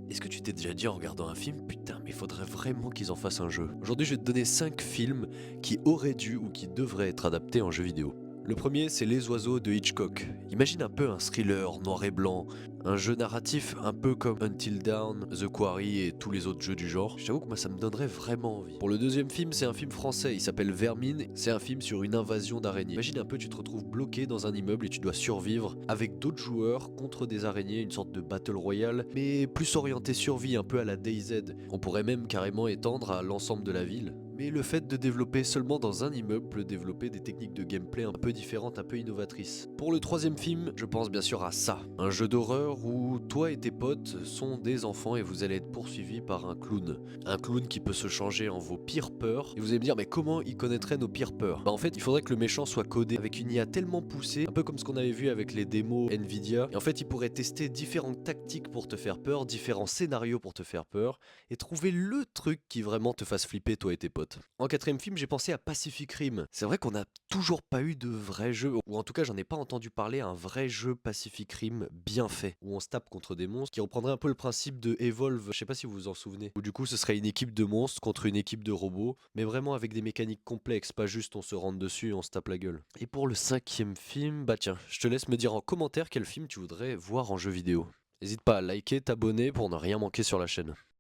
Est-ce que tu t'es déjà dit en regardant un film, putain, mais il faudrait vraiment qu'ils en fassent un jeu? Aujourd'hui, je vais te donner 5 films qui auraient dû ou qui devraient être adaptés en jeu vidéo. Le premier, c'est Les Oiseaux de Hitchcock. Imagine un peu un thriller noir et blanc, un jeu narratif un peu comme Until Dawn, The Quarry et tous les autres jeux du genre. J'avoue que moi ça me donnerait vraiment envie. Pour le deuxième film, c'est un film français, il s'appelle Vermine, c'est un film sur une invasion d'araignées. Imagine un peu, tu te retrouves bloqué dans un immeuble et tu dois survivre avec d'autres joueurs contre des araignées, une sorte de battle royale, mais plus orienté survie, un peu à la DayZ. On pourrait même carrément étendre à l'ensemble de la ville. Mais le fait de développer seulement dans un immeuble peut développer des techniques de gameplay un peu différentes, un peu innovatrices. Pour le troisième film, je pense bien sûr à ça, un jeu d'horreur où toi et tes potes sont des enfants et vous allez être poursuivis par un clown. Un clown qui peut se changer en vos pires peurs. Et vous allez me dire, mais comment il connaîtrait nos pires peurs? Bah en fait, il faudrait que le méchant soit codé avec une IA tellement poussée, un peu comme ce qu'on avait vu avec les démos Nvidia. Et en fait, il pourrait tester différentes tactiques pour te faire peur, différents scénarios pour te faire peur, et trouver le truc qui vraiment te fasse flipper toi et tes potes. En quatrième film, j'ai pensé à Pacific Rim. C'est vrai qu'on n'a toujours pas eu de vrai jeu, ou en tout cas j'en ai pas entendu parler, un vrai jeu Pacific Rim bien fait, où on se tape contre des monstres, qui reprendrait un peu le principe de Evolve, je sais pas si vous vous en souvenez, où du coup ce serait une équipe de monstres contre une équipe de robots, mais vraiment avec des mécaniques complexes, pas juste on se rentre dessus et on se tape la gueule. Et pour le cinquième film, bah tiens, je te laisse me dire en commentaire quel film tu voudrais voir en jeu vidéo. N'hésite pas à liker, t'abonner pour ne rien manquer sur la chaîne.